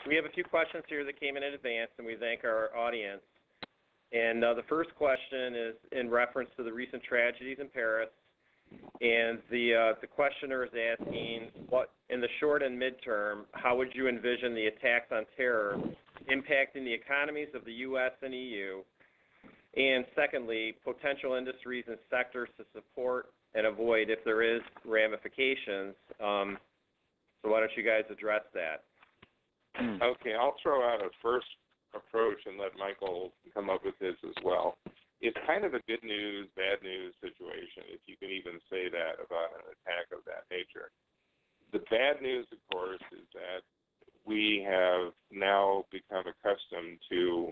We have a few questions here that came in advance, and we thank our audience. And the first question is in reference to the recent tragedies in Paris. And the questioner is asking, what, in the short and midterm, how would you envision the attacks on terror impacting the economies of the U.S. and EU? And secondly, potential industries and sectors to support and avoid if there is ramifications. So why don't you guys address that? Okay, I'll throw out a first approach and let Michael come up with his as well. It's kind of a good news, bad news situation, if you can even say that about an attack of that nature. The bad news, of course, is that we have now become accustomed to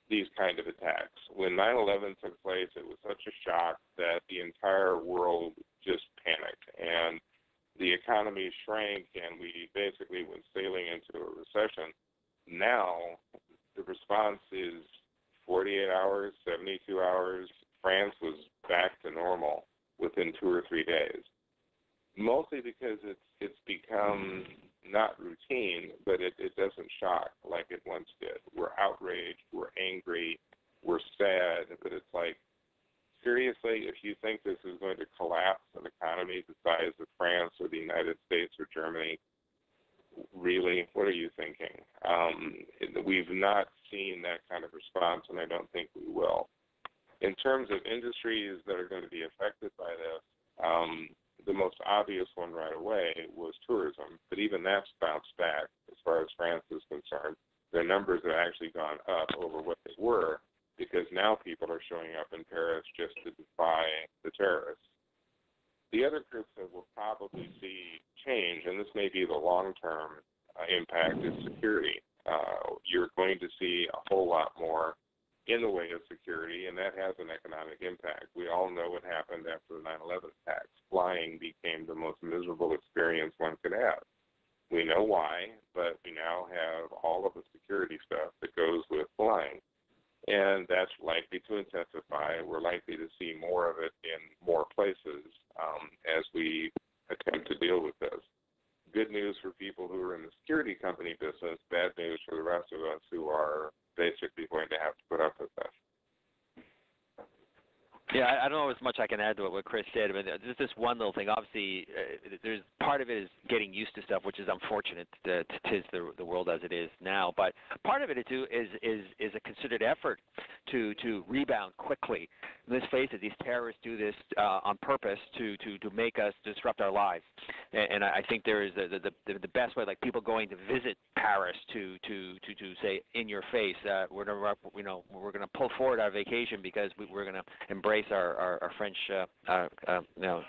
these kind of attacks. When 9/11 took place, it was such a shock that the entire world just panicked, and the economy shrank, and we basically went sailing into a recession. Now, the response is 48 hours, 72 hours. France was back to normal within 2 or 3 days, mostly because it's become not routine, but it doesn't shock like it once did. We're outraged, we're angry, we're sad, but it's like, seriously, if you think this is going to collapse an economy the size of France or the United States or Germany, really, what are you thinking? We've not seen that kind of response, and I don't think we will. In terms of industries that are going to be affected by this, the most obvious one right away was tourism, but even that's bounced back as far as France is concerned. Their numbers have actually gone up over what they were because now people are showing up in Paris just to defy the terrorists. The other groups that we'll probably see change, and this may be the long-term impact, is security. You're going to see a whole lot more in the way of security, and that has an economic impact. We all know what happened after the 9/11 attacks. Flying became the most miserable experience one could have. We know why, but we now have all of the security stuff that goes with flying, and that's likely to intensify. We're likely to see more of it in more places as we attempt to deal with this. Good news for people who are in the security company business, bad news for the rest of us who are basically going to have to put up with this. Yeah, I don't know as much I can add to what Chris said, but just this one little thing. Obviously, there's part of it is getting used to stuff, which is unfortunate. Tis the world as it is now. But part of it too is a considered effort to rebound quickly. Let's face it; these terrorists do this on purpose to make us disrupt our lives. And I think there is the best way, like people going to visit Paris to say in your face, we're gonna pull forward our vacation because we're gonna embrace our French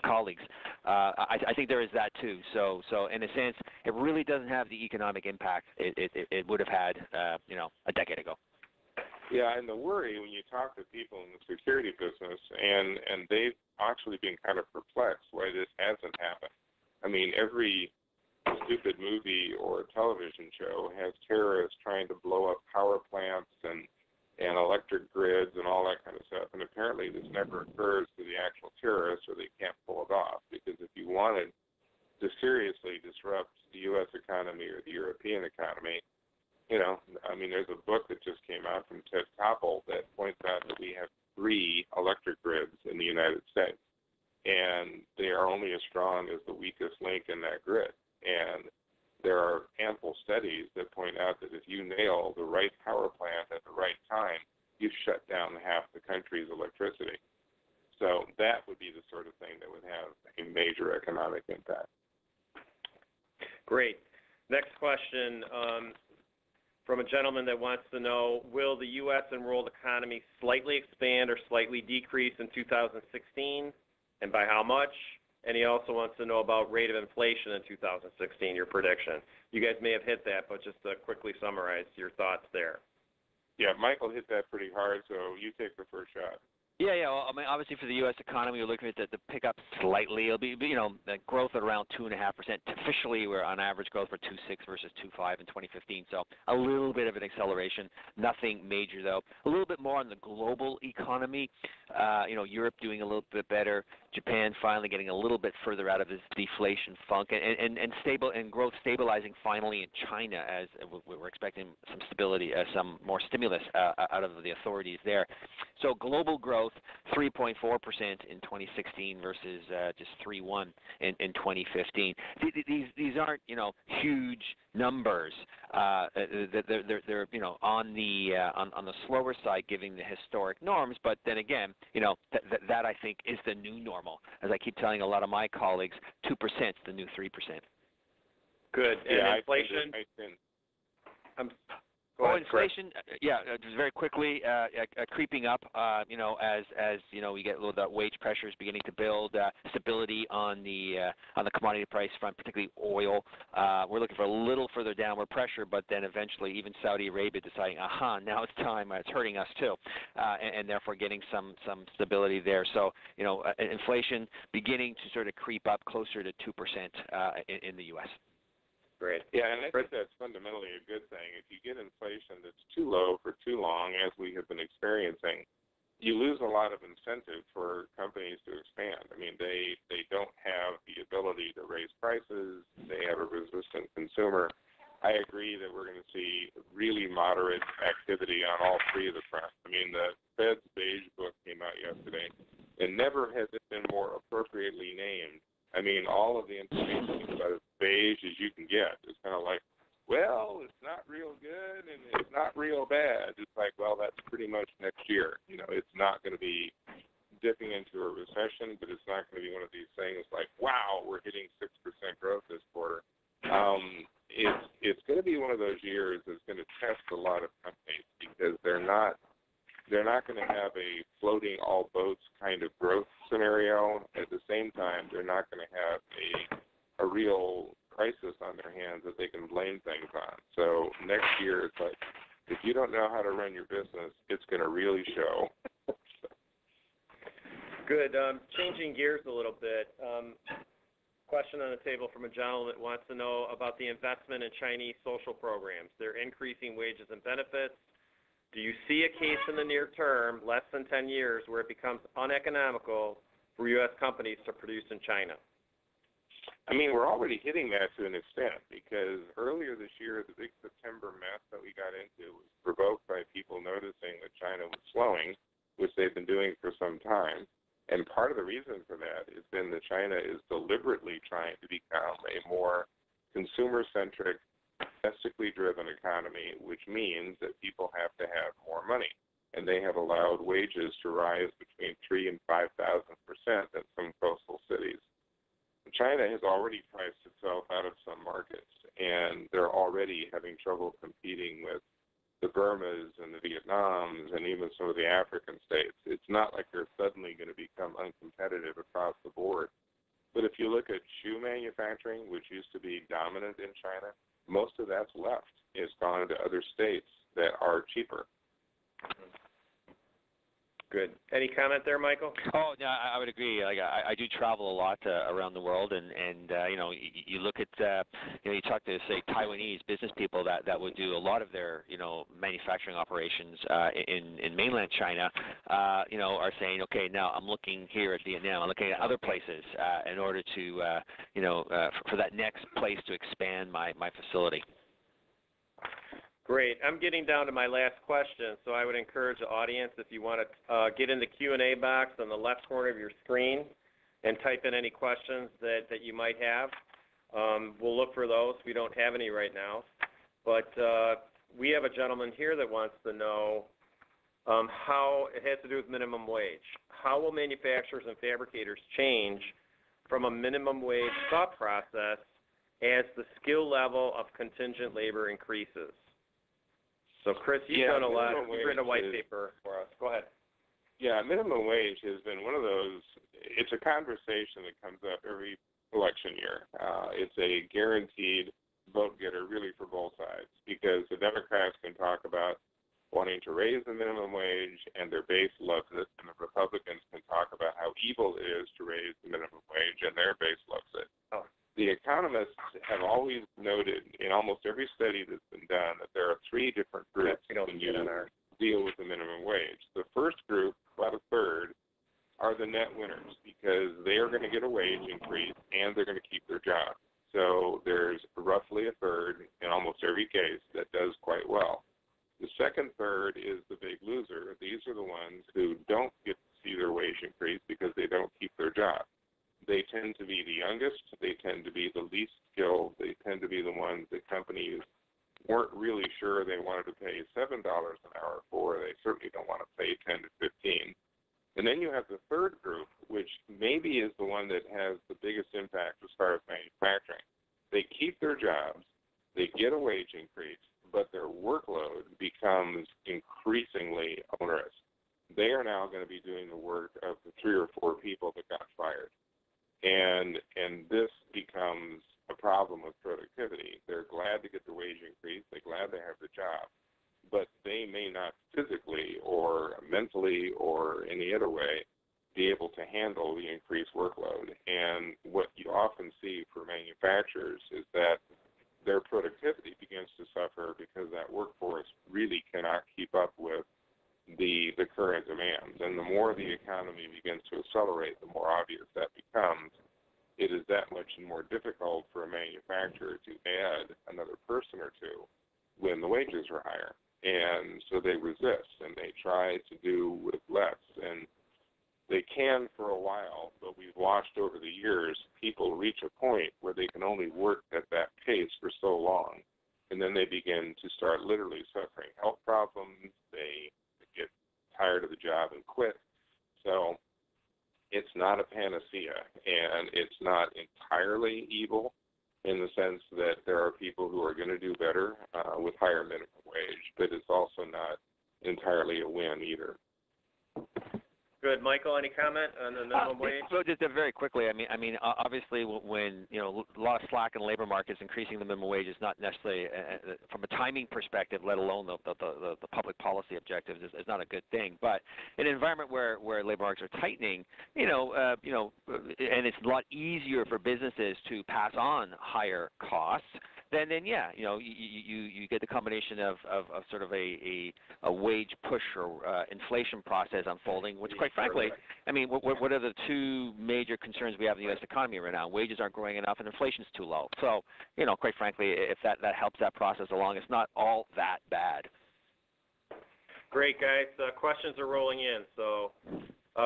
colleagues. I think there is that too. So in a sense, it really doesn't have the economic impact it would have had a decade ago. Yeah, and the worry when you talk to people in the security business, and they've actually been kind of perplexed why this hasn't happened. I mean, every stupid movie or television show has terrorists trying to blow up power plants and electric grids and all that kind of stuff. And apparently this never occurs to the actual terrorists, or they can't pull it off. Because if you wanted to seriously disrupt the U.S. economy or the European economy, there's a book that just came out from Ted Koppel that points out that we have 3 electric grids in the United States. And they are only as strong as the weakest link in that grid. And there are ample studies that point out that if you nail the right power plant at the right time, you shut down half the country's electricity. So that would be the sort of thing that would have a major economic impact. Great. Next question from a gentleman that wants to know, will the U.S. and world economy slightly expand or slightly decrease in 2016, and by how much? And he also wants to know about rate of inflation in 2016, your prediction. You guys may have hit that, but just to quickly summarize your thoughts there. Yeah, Michael hit that pretty hard, so you take the first shot. Yeah. Well, I mean, obviously for the U.S. economy, we're looking at the pickup slightly. It'll be the growth at around 2.5%. Officially, we're on average growth for 2.6 versus 2.5 in 2015. So a little bit of an acceleration. Nothing major though. A little bit more on the global economy. Europe doing a little bit better. Japan finally getting a little bit further out of this deflation funk, and growth stabilizing finally in China, as we're expecting some stability, some more stimulus out of the authorities there. So global growth 3.4% in 2016 versus just 3.1 in 2015. These aren't huge numbers. They're on the slower side, given the historic norms. But then again, that I think is the new normal. As I keep telling a lot of my colleagues, 2% is the new 3%. Good. And inflation. Inflation, just very quickly, creeping up, as we get a little bit wage pressures beginning to build, stability on the commodity price front, particularly oil. We're looking for a little further downward pressure, but then eventually even Saudi Arabia deciding, now it's time, it's hurting us too, and therefore getting some stability there. So, inflation beginning to sort of creep up closer to 2% in the U.S. Great. Yeah, and I think that's fundamentally a good thing. If you get inflation that's too low for too long, as we have been experiencing, you lose a lot of incentive for companies to expand. I mean, they don't have the ability to raise prices. They have a resistant consumer. I agree that we're going to see really moderate activity on all three of the fronts. I mean, the Fed's beige book came out yesterday, and never has it been more appropriately named. I mean, all of the information is about as beige as you can get. It's kind of like, well, it's not real good and it's not real bad. It's like, well, that's pretty much next year. It's not going to be dipping into a recession, but it's not going to be one of these things like, wow, we're hitting 6% growth this quarter. It's going to be one of those years that's going to test a lot of companies because they're not going to have a floating all boats kind of growth scenario. At the same time, they're not going to have a real crisis on their hands that they can blame things on. So next year, it's like, if you don't know how to run your business, it's going to really show. Good. Changing gears a little bit. Question on the table from a gentleman that wants to know about the investment in Chinese social programs. They're increasing wages and benefits. Do you see a case in the near term, less than 10 years, where it becomes uneconomical for U.S. companies to produce in China? I mean, we're already hitting that to an extent because earlier this year, the big September mess that we got into was provoked by people noticing that China was slowing, which they've been doing for some time. And part of the reason for that has been that China is deliberately trying to become a more consumer-centric, domestically driven economy, which means that people have to have more money. And they have allowed wages to rise between 3,000 and 5,000% in some coastal cities. China has already priced itself out of some markets, and they're already having trouble competing with the Burmas and the Vietnams and even some of the African states. It's not like they're suddenly going to become uncompetitive across the board. But if you look at shoe manufacturing, which used to be dominant in China, most of that's left. It's gone to other states that are cheaper. Good. Any comment there, Michael? Oh, yeah, I would agree. Like I do travel a lot around the world, and you look at you talk to say Taiwanese business people that would do a lot of their manufacturing operations in mainland China, are saying, okay, now I'm looking here at Vietnam, I'm looking at other places in order to for that next place to expand my facility. Great. I'm getting down to my last question, so I would encourage the audience, if you want to get in the Q&A box on the left corner of your screen and type in any questions that you might have. We'll look for those. We don't have any right now. But we have a gentleman here that wants to know how it has to do with minimum wage. How will manufacturers and fabricators change from a minimum wage thought process as the skill level of contingent labor increases? So, Chris, you've done a lot. You've written a white paper for us. Go ahead. Yeah, minimum wage has been one of those, it's a conversation that comes up every election year. It's a guaranteed vote getter really for both sides because the Democrats can talk about wanting to raise the minimum wage, and their base loves it. And the Republicans can talk about how evil it is to raise the minimum wage, and their base loves it. Oh. The economists have always noted in almost every study that's been done that there are three different groups when you deal with the minimum wage. The first group, about a third, are the net winners because they are going to get a wage increase and they're going to keep their job. So there's roughly a third in almost every case that does quite well. The second third is the big loser. These are the ones who don't get to see their wage increase because they don't keep their job. They tend to be the youngest. They tend to be the least skilled. They tend to be the ones that companies weren't really sure they wanted to pay $7 an hour for. They certainly don't want to pay 10 to 15. And then you have the third group, which maybe is the one that has the biggest impact as far as manufacturing. They keep their jobs, they get a wage increase, but their workload becomes increasingly onerous. They are now going to be doing the work of the 3 or 4 people that got fired. And this becomes a problem with productivity. They're glad to get the wage increase, they're glad they have the job, but they may not physically or mentally or any other way be able to handle the increased workload. And what you often see for manufacturers is that their productivity begins to suffer because that workforce really cannot keep up with the current demands. And the more the economy begins to accelerate, the more obvious that becomes. It is that much more difficult for a manufacturer to add another person or two when the wages are higher. And so they resist and they try to do with less. And they can for a while, but we've watched over the years people reach a point where they can only work at that pace for so long. And then they begin to start literally suffering health problems. They get tired of the job and quit. So it's not a panacea, and it's not entirely evil in the sense that there are people who are going to do better with higher minimum wage, but it's also not entirely a win either. Good, Michael. Any comment on the minimum wage? So just very quickly, I mean, obviously, when a lot of slack in the labor markets, increasing the minimum wage is not necessarily, from a timing perspective, let alone the public policy objectives, is not a good thing. But in an environment where labor markets are tightening, and it's a lot easier for businesses to pass on higher costs. Then yeah, you get the combination of sort of a wage push or inflation process unfolding, which quite frankly, I mean, what are the two major concerns we have in the U.S. economy right now? Wages aren't growing enough and inflation's too low. So, quite frankly, if that helps that process along, it's not all that bad. Great, guys. Questions are rolling in. So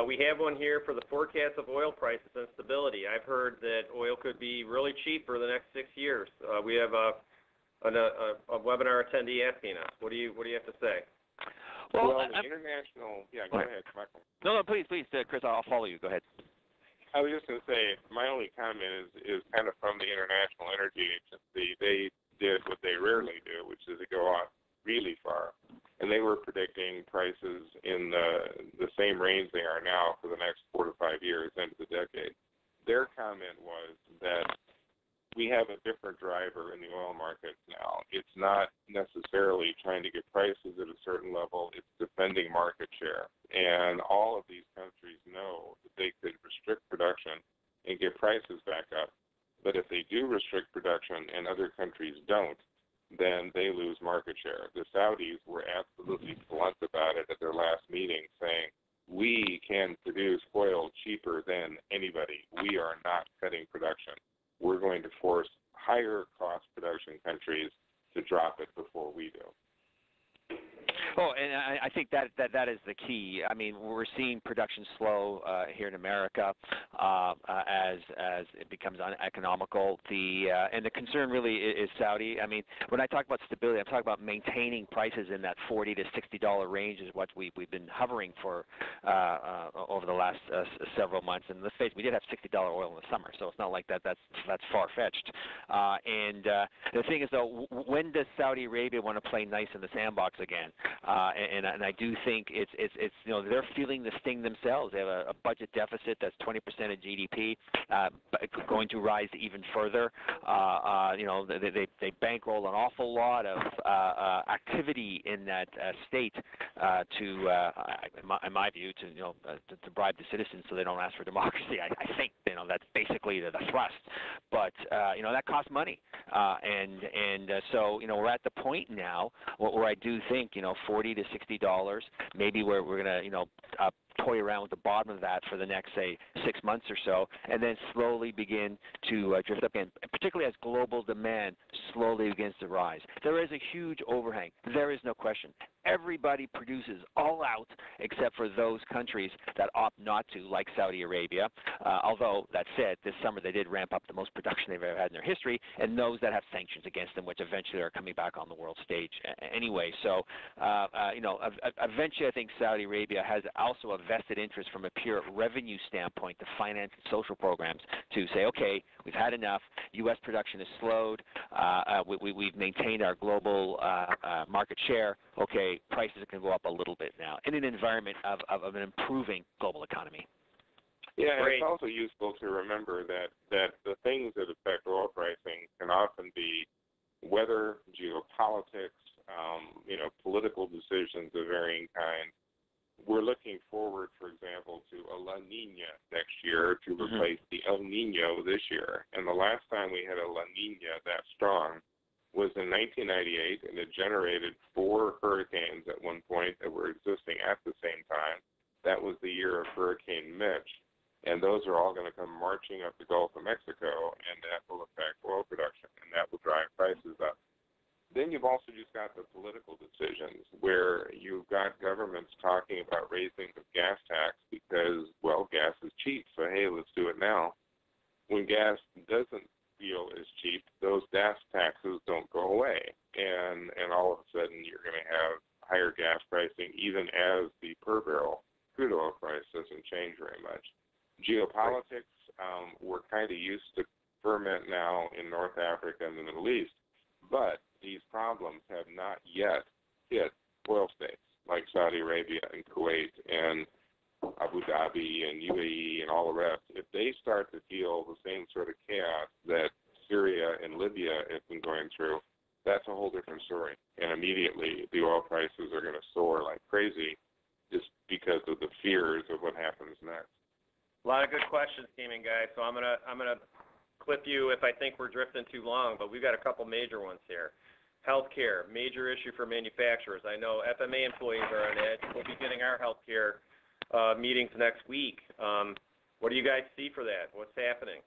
we have one here for the forecast of oil prices and stability. I've heard that oil could be really cheap for the next 6 years. We have a webinar attendee asking us. What do you have to say? Well, the international. Yeah, go ahead, Michael. No, please, Chris. I'll follow you. Go ahead. I was just going to say my only comment is kind of from the International Energy Agency. They did what they rarely do, which is to go out really far. And they were predicting prices in the same range they are now for the next 4 to 5 years into the decade. Their comment was that we have a different driver in the oil markets now. It's not necessarily trying to get prices at a certain level. It's defending market share. And all of these countries know that they could restrict production and get prices back up. But if they do restrict production and other countries don't, then they lose market share. The Saudis were absolutely blunt about it at their last meeting, saying, we can produce oil cheaper than anybody. We are not cutting production. We're going to force higher cost production countries to drop it before we do. Oh, and I think that is the key. I mean, we're seeing production slow here in America as it becomes uneconomical. And the concern really is Saudi. I mean, when I talk about stability, I'm talking about maintaining prices in that $40 to $60 range is what we've been hovering for over the last several months. And let's face it, we did have $60 oil in the summer, so it's not like that's far-fetched. And the thing is, though, when does Saudi Arabia want to play nice in the sandbox again? and I do think it's they're feeling the sting themselves. They have a budget deficit that's 20% of GDP, going to rise even further. They bankroll an awful lot of activity in that state in my view, to bribe the citizens so they don't ask for democracy. I think that's basically the thrust. But that costs money, so we're at the point now where I do think $40 to $60, maybe we're going to toy around with the bottom of that for the next, say, 6 months or so, and then slowly begin to drift up again, particularly as global demand slowly begins to rise. There is a huge overhang. There is no question. Everybody produces all out except for those countries that opt not to, like Saudi Arabia. Although, that said, this summer they did ramp up the most production they've ever had in their history, and those that have sanctions against them, which eventually are coming back on the world stage anyway. So, eventually I think Saudi Arabia has also a vested interest from a pure revenue standpoint to finance social programs to say, okay, we've had enough. U.S. production has slowed. We've maintained our global market share. Okay, prices can go up a little bit now in an environment of an improving global economy. Yeah, and it's also useful to remember that the things that affect oil pricing can often be weather, geopolitics, political decisions of varying kinds. We're looking forward, for example, to a La Nina next year to replace the El Nino this year. And the last time we had a La Nina that strong was in 1998, and it generated 4 hurricanes at one point that were existing at the same time. That was the year of Hurricane Mitch. And those are all going to come marching up the Gulf of Mexico, and that will affect oil production, and that will drive prices up. Then you've also just got the political decisions where you've got governments talking about raising the gas tax because, well, gas is cheap, so hey, let's do it now. When gas doesn't feel as cheap, those gas taxes don't go away, and all of a sudden you're going to have higher gas pricing even as the per barrel crude oil price doesn't change very much. Geopolitics, we're kind of used to ferment now in North Africa and the Middle East, but these problems have not yet hit oil states like Saudi Arabia and Kuwait and Abu Dhabi and UAE and all the rest. If they start to feel the same sort of chaos that Syria and Libya have been going through, that's a whole different story. And immediately the oil prices are going to soar like crazy just because of the fears of what happens next. A lot of good questions came in, guys. So I'm gonna clip you if I think we're drifting too long, but we've got a couple major ones here. Healthcare, major issue for manufacturers. I know FMA employees are on edge. We'll be getting our healthcare meetings next week. What do you guys see for that? What's happening?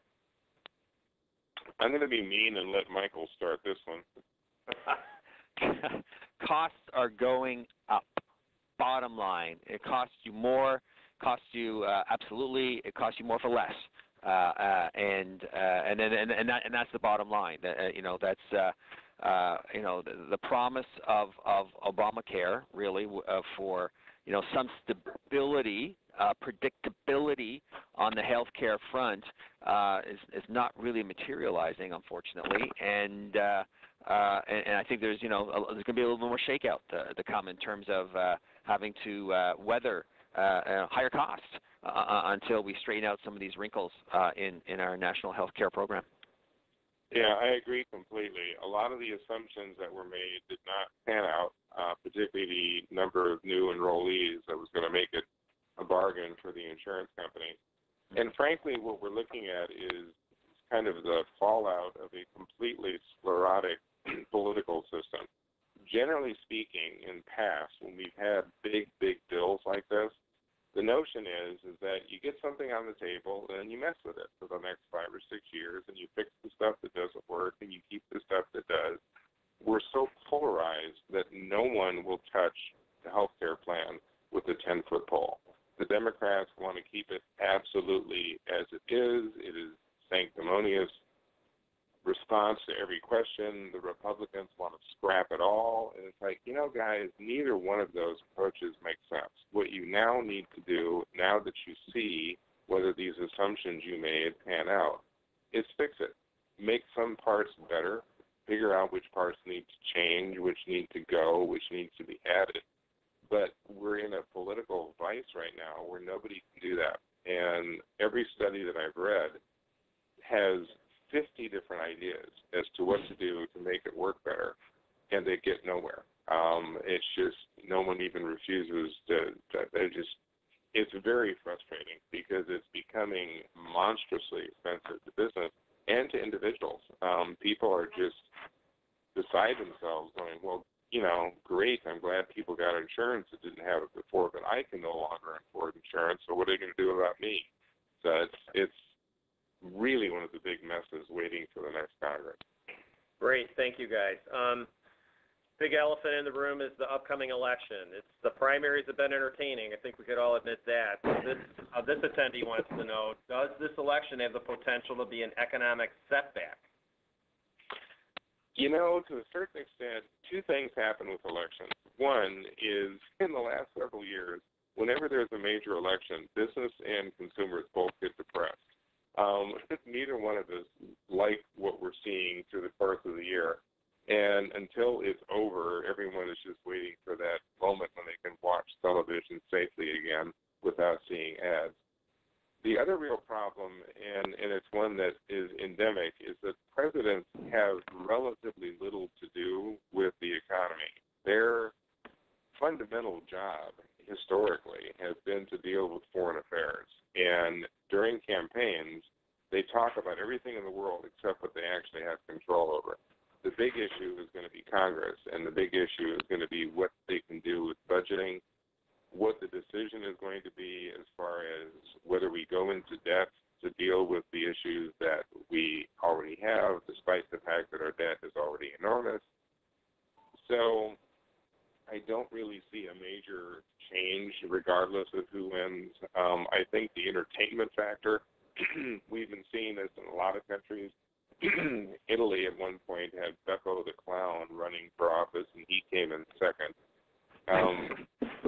I'm going to be mean and let Michael start this one. Costs are going up. Bottom line, it costs you more. Costs you absolutely. It costs you more for less. And that's the bottom line. That's the promise of Obamacare really for some stability, predictability on the healthcare front is not really materializing, unfortunately, and I think there's going to be a little bit more shakeout to come in terms of having to weather higher costs until we straighten out some of these wrinkles in our national health care program. Yeah, I agree completely. A lot of the assumptions that were made did not pan out, particularly the number of new enrollees that was going to make it a bargain for the insurance company. And frankly, what we're looking at is kind of the fallout of a completely sclerotic political system. Generally speaking, in past, when we've had big bills like this, the notion is that you get something on the table and you mess with it for the next 5 or 6 years, and you fix the stuff that doesn't work and you keep the stuff that does. We're so polarized that no one will touch the health care plan with a 10-foot pole. The Democrats want to keep it absolutely as it is. It is sanctimonious response to every question. The Republicans want to scrap it all. And it's like, guys, neither one of those approaches makes sense. What you now need to do, now that you see whether these assumptions you made pan out, is fix it. Make some parts better. Figure out which parts need to change, which need to go, which needs to be added. But we're in a political vice right now where nobody can do that. And every study that I've read has 50 different ideas as to what to do to make it work better, and they get nowhere. It's just no one even refuses to it's very frustrating because it's becoming monstrously expensive to business and to individuals. People are just beside themselves going, well, great, I'm glad people got insurance that didn't have it before, but I can no longer afford insurance, so what are they going to do about me? So it's really one of the big messes waiting for the next Congress. Great, thank you guys. Big elephant in the room is the upcoming election. The primaries have been entertaining. I think we could all admit that. This attendee wants to know, does this election have the potential to be an economic setback? To a certain extent, two things happen with elections. One is, in the last several years, whenever there's a major election, business and consumers both get depressed. Neither one of us like what we're seeing through the course of the year. And until it's over, everyone is just waiting for that moment when they can watch television safely again without seeing ads. The other real problem, and it's one that is endemic, is that presidents have relatively little to do with the economy. Their fundamental job, historically, has been to deal with foreign affairs. And during campaigns, they talk about everything in the world except what they actually have control over. The big issue is going to be Congress, and the big issue is going to be what they can do with budgeting, what the decision is going to be as far as whether we go into debt to deal with the issues that we already have, despite the fact that our debt is already enormous. So I don't really see a major change regardless of who wins. I think the entertainment factor, we've been seeing this in a lot of countries. Italy at one point had Beppo the Clown running for office, and he came in second.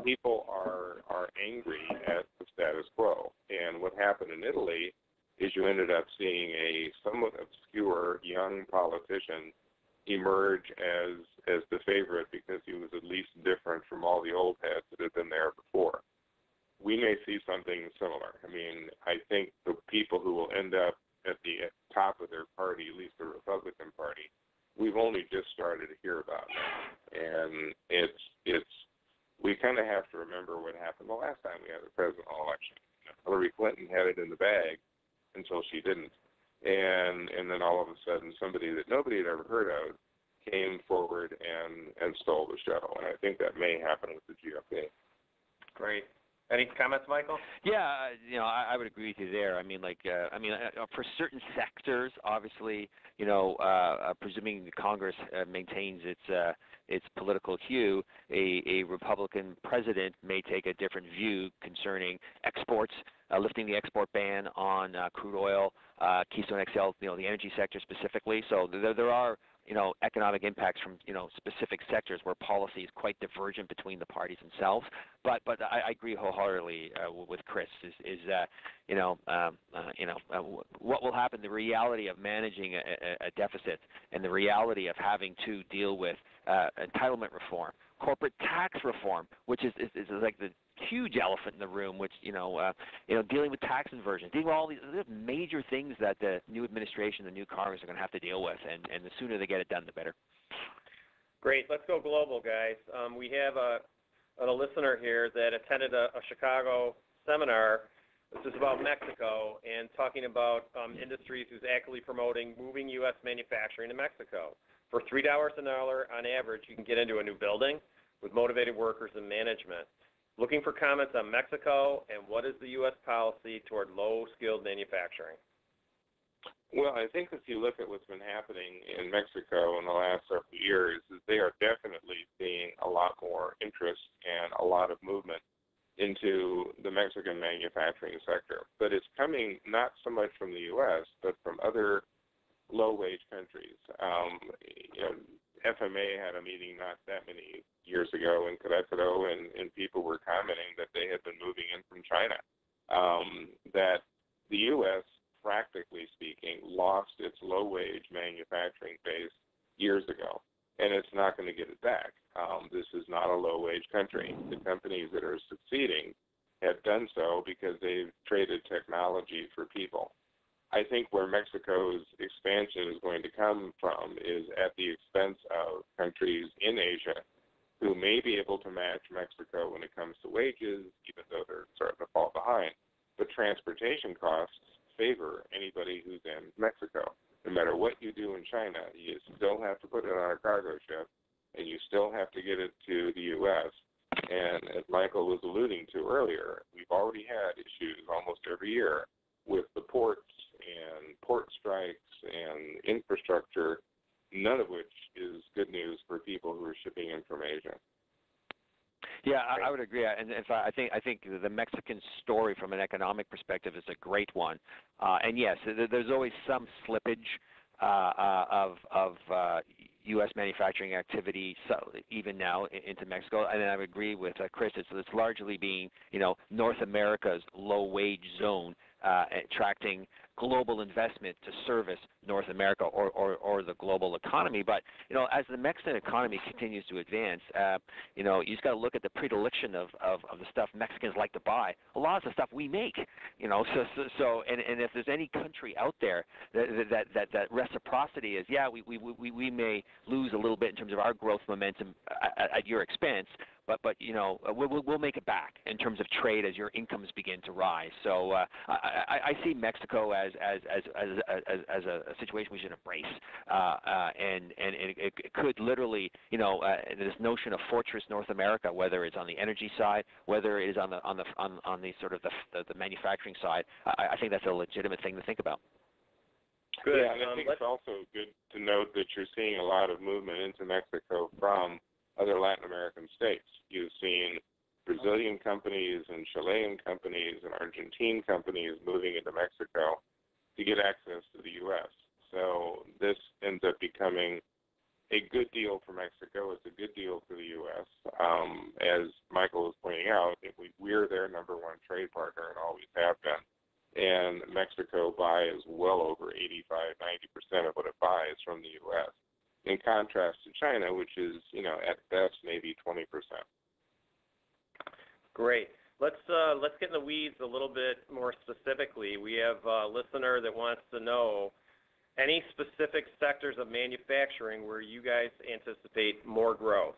People are angry at the status quo. And what happened in Italy is you ended up seeing a somewhat obscure young politician emerge as the favorite because he was at least different from all the old heads that had been there before. We may see something similar. I mean, I think the people who will end up at the top of their party, at least the Republican Party, we've only just started to hear about now. And we kind of have to remember what happened the last time we had a presidential election. Hillary Clinton had it in the bag until she didn't. And then all of a sudden somebody that nobody had ever heard of came forward and stole the show. And I think that may happen with the GOP. Great. Any comments, Michael? Yeah, I would agree with you there. I mean, for certain sectors, obviously, presuming Congress maintains its political hue, a Republican president may take a different view concerning exports, lifting the export ban on crude oil, Keystone XL, the energy sector specifically. So there are economic impacts from specific sectors where policy is quite divergent between the parties themselves. But I agree wholeheartedly with Chris. What will happen? The reality of managing a deficit and the reality of having to deal with entitlement reform, corporate tax reform, which is like the huge elephant in the room, which dealing with tax inversion, dealing with all these major things that the new administration, the new Congress are going to have to deal with, and the sooner they get it done, the better. Great. Let's go global, guys. We have a listener here that attended a Chicago seminar. This is about Mexico and talking about industries who's actively promoting moving U.S. manufacturing to Mexico. For $3 an hour on average, you can get into a new building with motivated workers and management. Looking for comments on Mexico and what is the U.S. policy toward low-skilled manufacturing? Well, I think if you look at what's been happening in Mexico in the last several years, is they are definitely seeing a lot more interest and a lot of movement into the Mexican manufacturing sector. But it's coming not so much from the U.S., but from other low-wage countries. FMA had a meeting not that many years ago in Querétaro, and people were commenting that they had been moving in from China, that the U.S., practically speaking, lost its low-wage manufacturing base years ago. and it's not going to get it back. This is not a low-wage country. The companies that are succeeding have done so because they've traded technology for people. I think where Mexico's expansion is going to come from is at the expense of countries in Asia who may be able to match Mexico when it comes to wages, even though they're starting to fall behind. But transportation costs favor anybody who's in Mexico. No matter what you do in China, you still have to put it on a cargo ship, and you still have to get it to the U.S. And as Michael was alluding to earlier, we've already had issues almost every year with the ports and port strikes and infrastructure, none of which is good news for people who are shipping in from Asia. Yeah, I would agree, and in fact, I think the Mexican story from an economic perspective is a great one. And yes, there's always some slippage of U.S. manufacturing activity, so even now into Mexico. And I would agree with Chris. It's largely being, North America's low-wage zone attracting global investment to service North America or the global economy. But, as the Mexican economy continues to advance, you just got to look at the predilection of the stuff Mexicans like to buy. A lot of the stuff we make, and if there's any country out there that reciprocity is, yeah, we may lose a little bit in terms of our growth momentum at your expense, but we'll make it back in terms of trade as your incomes begin to rise. So I see Mexico as a situation we should embrace, and it could literally, this notion of fortress North America, whether it's on the energy side, whether it is on the sort of the manufacturing side, I think that's a legitimate thing to think about. Good. Yeah, and I think it's also good to note that you're seeing a lot of movement into Mexico from other Latin American states. You've seen Brazilian companies and Chilean companies and Argentine companies moving into Mexico to get access to the U.S. So this ends up becoming a good deal for Mexico. It's a good deal for the U.S. As Michael was pointing out, we're their number one trade partner and always have been. And Mexico buys well over 85-90% of what it buys from the U.S. in contrast to China, which is, at best maybe 20%. Great. Let's get in the weeds a little bit more specifically. We have a listener that wants to know any specific sectors of manufacturing where you guys anticipate more growth.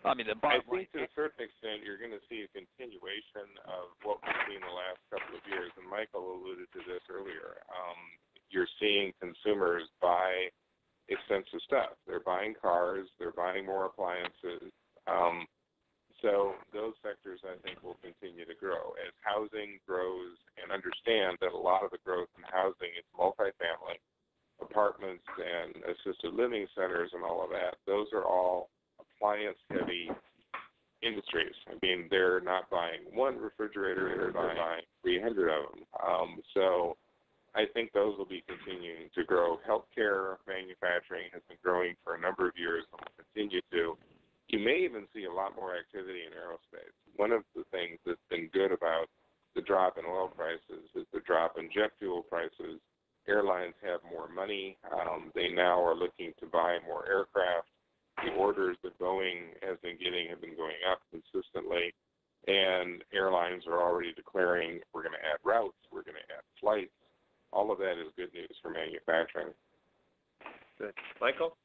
I think to a certain extent you're going to see a continuation of what we've seen the last couple of years, and Michael alluded to this earlier. You're seeing consumers buy expensive stuff. They're buying cars. They're buying more appliances. So those sectors, I think, will continue to grow. As housing grows, and understand that a lot of the growth in housing is multifamily, apartments and assisted living centers and all of that, those are all appliance-heavy industries. I mean, they're not buying one refrigerator, they're buying 300 of them. So I think those will be continuing to grow. Healthcare manufacturing has been growing for a number of years and will continue to. You may even see a lot more activity in aerospace. One of the things that's been good about the drop in oil prices is the drop in jet fuel prices. Airlines have more money. They now are looking to buy more aircraft. The orders that Boeing has been getting have been going up consistently, and airlines are already declaring we're going to add routes, we're going to add flights. All of that is good news for manufacturing. Good. Michael?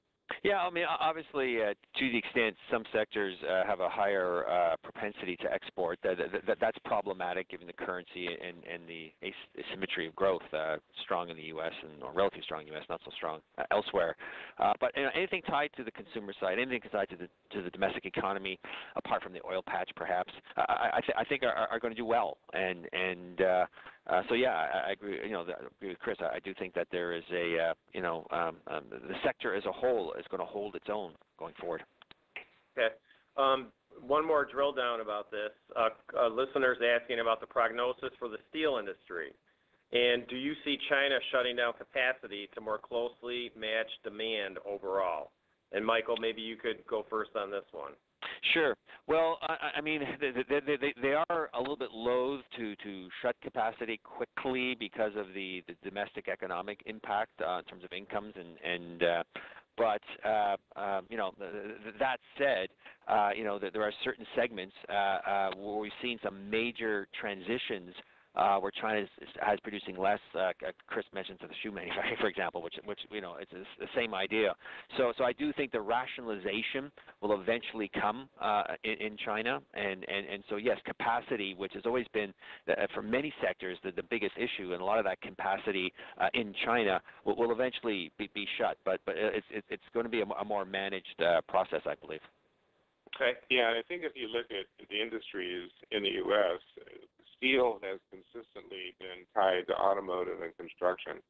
Yeah, I mean, obviously, to the extent some sectors have a higher propensity to export, that's problematic given the currency and the asymmetry of growth, strong in the U.S. or relatively strong in the U.S., not so strong elsewhere. But anything tied to the consumer side, anything tied to the domestic economy, apart from the oil patch, perhaps, I think are going to do well. So yeah, I agree. I agree with Chris. I do think that there is the sector as a whole is going to hold its own going forward. Okay. One more drill down about this. Listeners asking about the prognosis for the steel industry, and do you see China shutting down capacity to more closely match demand overall? And Michael, maybe you could go first on this one. Sure. Well, I mean, they are a little bit loath to shut capacity quickly because of the domestic economic impact in terms of incomes but you know, that said, you know, there are certain segments where we've seen some major transitions where China is producing less. Chris mentioned the shoe manufacturing, for example, which you know, it's the same idea. So I do think the rationalization will eventually come in China, and so yes, capacity, which has always been for many sectors the biggest issue, and a lot of that capacity in China will eventually be shut. But it's going to be a more managed process, I believe. Okay. Yeah, and I think if you look at the industries in the U.S., steel has consistently been tied to automotive and construction.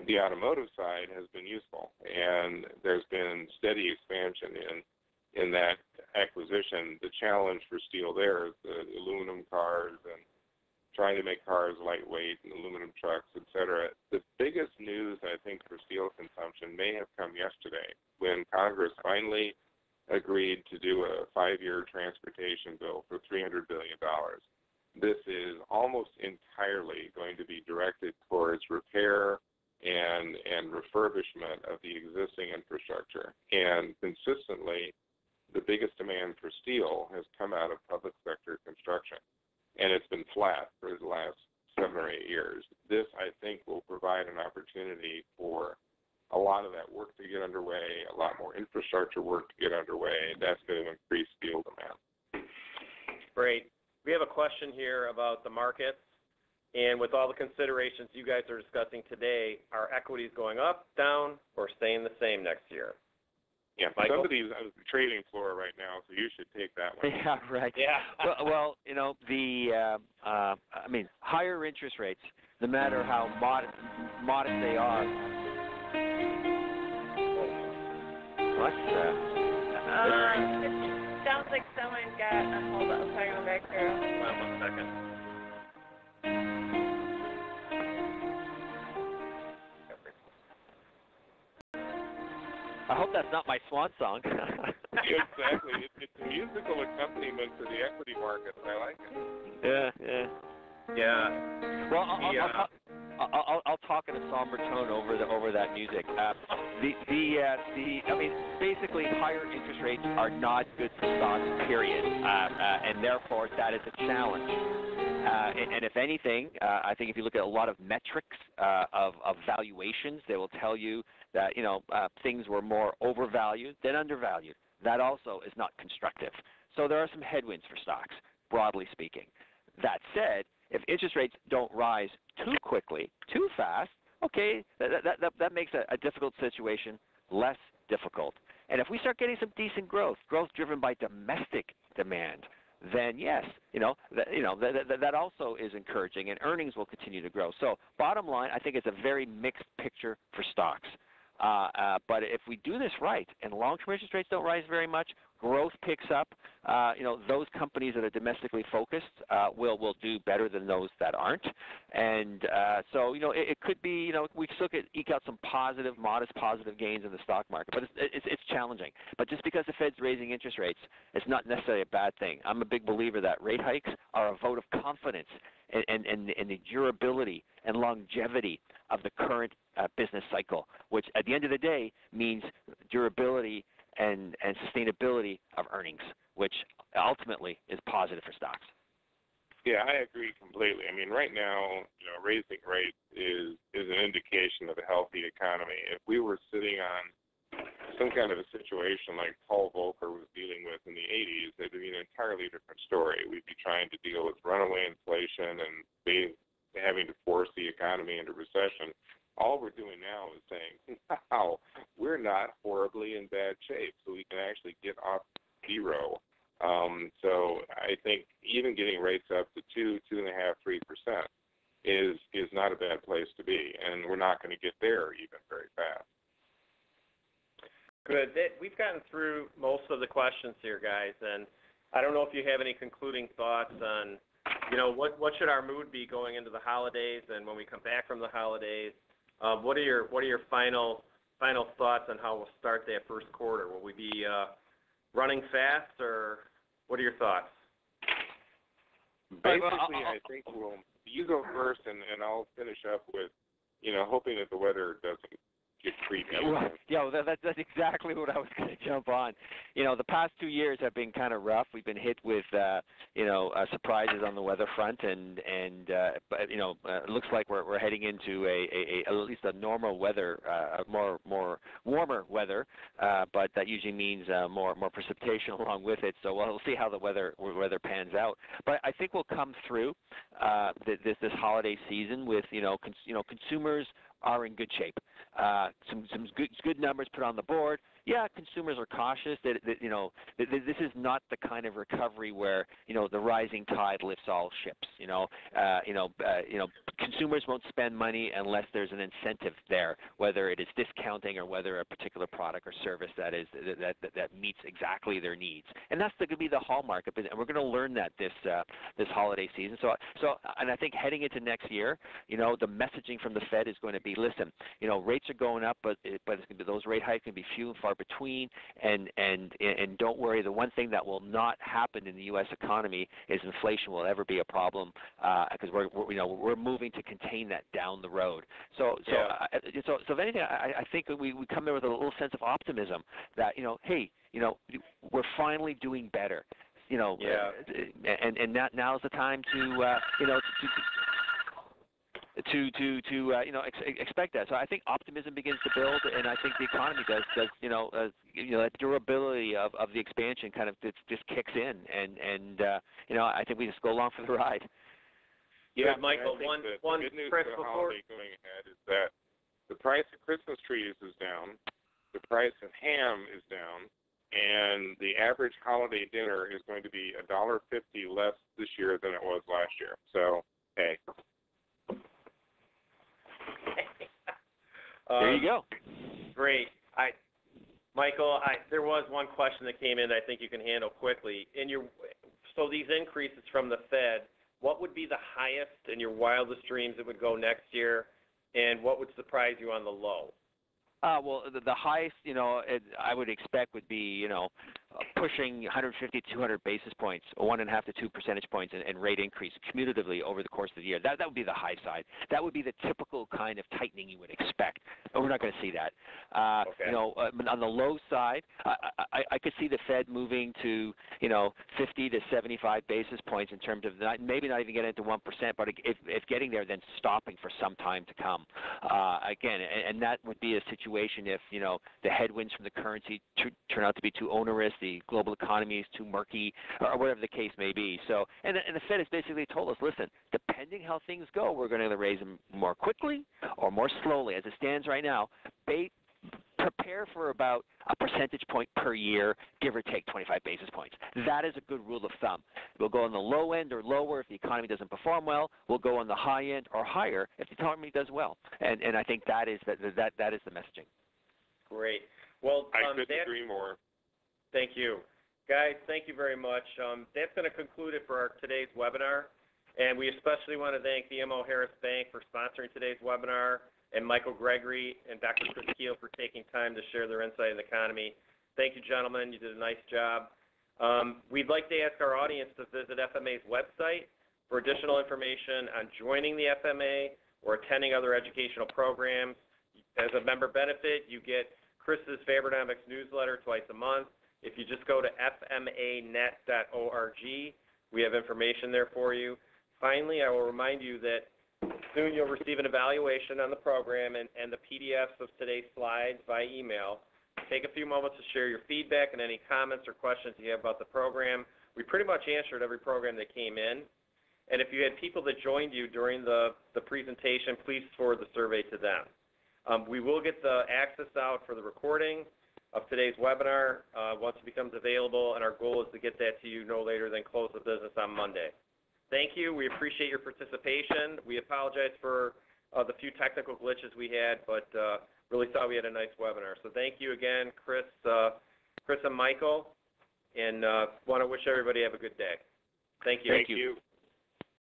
The automotive side has been useful, and there's been steady expansion in that acquisition. The challenge for steel there is the aluminum cars and trying to make cars lightweight and aluminum trucks, et cetera. The biggest news, I think, for steel consumption may have come yesterday when Congress finally agreed to do a 5-year transportation bill for $300 billion. This is almost entirely going to be directed towards repair and refurbishment of the existing infrastructure. And consistently, the biggest demand for steel has come out of public sector construction, and it's been flat for the last 7 or 8 years. This, I think, will provide an opportunity for a lot of that work to get underway, a lot more infrastructure work to get underway. That's going to increase steel demand. Great. We have a question here about the markets, and with all the considerations you guys are discussing today, are equities going up, down, or staying the same next year? Yeah, Michael? Somebody's on the trading floor right now, so you should take that one. Yeah, right. Yeah. well, you know, I mean, higher interest rates, no matter how modest they are. What? It sounds like someone got a hold of. Sorry, I'm back through. Hold on 1 second. I hope that's not my swan song. Exactly. It's a musical accompaniment to the equity market, and I like it. Yeah. Well, I'll talk in a somber tone over that music. I mean, basically, higher interest rates are not good for stocks, period, and therefore that is a challenge. And if anything, I think if you look at a lot of metrics of valuations, they will tell you that, you know, things were more overvalued than undervalued. That also is not constructive. So there are some headwinds for stocks, broadly speaking. That said, if interest rates don't rise too quickly, too fast, okay, that makes a difficult situation less difficult. And if we start getting some decent growth driven by domestic demand, then yes, that also is encouraging, and earnings will continue to grow. So bottom line, I think it's a very mixed picture for stocks. But if we do this right and long-term interest rates don't rise very much, growth picks up, those companies that are domestically focused will do better than those that aren't. And so, it could be, we still could eke out some modest positive gains in the stock market, but it's challenging. But just because the Fed's raising interest rates, it's not necessarily a bad thing. I'm a big believer that rate hikes are a vote of confidence in the durability and longevity of the current business cycle, which at the end of the day means durability and sustainability of earnings, which ultimately is positive for stocks. Yeah, I agree completely. I mean, right now, raising rates is an indication of a healthy economy. If we were sitting on some kind of a situation like Paul Volcker was dealing with in the 80s, it would be an entirely different story. We'd be trying to deal with runaway inflation and having to force the economy into recession. All we're doing now is saying, wow, we're not horribly in bad shape, so we can actually get off zero. So I think even getting rates up to 2.5%, 3% is not a bad place to be, and we're not going to get there even very fast. Good. We've gotten through most of the questions here, guys, and I don't know if you have any concluding thoughts on, what should our mood be going into the holidays, and when we come back from the holidays, what are your final thoughts on how we'll start that first quarter? Will we be running fast or What are your thoughts? Basically, I think you go first, and I'll finish up with, hoping that the weather doesn't get creepy. That's exactly what I was going to jump on. The past 2 years have been kind of rough. We've been hit with, surprises on the weather front, and it looks like we're heading into at least a normal weather, more warmer weather, but that usually means more precipitation along with it. So we'll see how the weather pans out. But I think we'll come through this holiday season with consumers are in good shape. Some good numbers put on the board. Yeah, consumers are cautious. This is not the kind of recovery where the rising tide lifts all ships. Consumers won't spend money unless there's an incentive there, whether it is discounting or whether a particular product or service that meets exactly their needs. And that's going to be the hallmark of it. And we're going to learn that this holiday season. And I think heading into next year, the messaging from the Fed is going to be, listen, rates are going up, but it's going to be, those rate hikes can be few and far between, and don't worry. The one thing that will not happen in the U.S. economy is inflation will ever be a problem, because we're moving to contain that down the road. So if anything, I think we come there with a little sense of optimism that hey, we're finally doing better. And now is the time to expect that. So I think optimism begins to build, and I think the economy does that durability of the expansion kind of just kicks in, and I think we just go along for the ride. Yeah, Michael. The good news Chris, for the holiday going ahead is that the price of Christmas trees is down, the price of ham is down, and the average holiday dinner is going to be $1.50 less this year than it was last year. So, hey. There you go. Great. Michael, there was one question that came in that I think you can handle quickly. So these increases from the Fed, what would be the highest in your wildest dreams that would go next year, and what would surprise you on the low? Well, the highest, I would expect would be, pushing 150 to 200 basis points, or 1.5 to 2 percentage points in rate increase cumulatively over the course of the year. That would be the high side. That would be the typical kind of tightening you would expect. But we're not going to see that. Okay. On the low side, I could see the Fed moving to, 50 to 75 basis points in terms of maybe not even getting into 1%, but if getting there, then stopping for some time to come. Again, and that would be a situation if, the headwinds from the currency turn out to be too onerous, the global economy is too murky, or whatever the case may be. So, and the Fed has basically told us, listen, depending how things go, we're going to raise them more quickly or more slowly. As it stands right now, prepare for about a percentage point per year, give or take 25 basis points. That is a good rule of thumb. We'll go on the low end or lower if the economy doesn't perform well. We'll go on the high end or higher if the economy does well. And I think that is the messaging. Great. Well, I couldn't agree more. Thank you. Guys, thank you very much. That's going to conclude it for today's webinar. And we especially want to thank BMO Harris Bank for sponsoring today's webinar, and Michael Gregory and Dr. Chris Kuehl for taking time to share their insight in the economy. Thank you, gentlemen. You did a nice job. We'd like to ask our audience to visit FMA's website for additional information on joining the FMA or attending other educational programs. As a member benefit, you get Chris's Fabernomics newsletter twice a month. If you just go to fmanet.org, we have information there for you. Finally, I will remind you that soon you'll receive an evaluation on the program and the PDFs of today's slides by email. Take a few moments to share your feedback and any comments or questions you have about the program. We pretty much answered every program that came in. And if you had people that joined you during the presentation, please forward the survey to them. We will get the access out for the recording of today's webinar once it becomes available, and our goal is to get that to you no later than close of business on Monday. Thank you. We appreciate your participation. We apologize for the few technical glitches we had, but really thought we had a nice webinar. So thank you again, Chris and Michael, and want to wish everybody have a good day. Thank you. Thank you.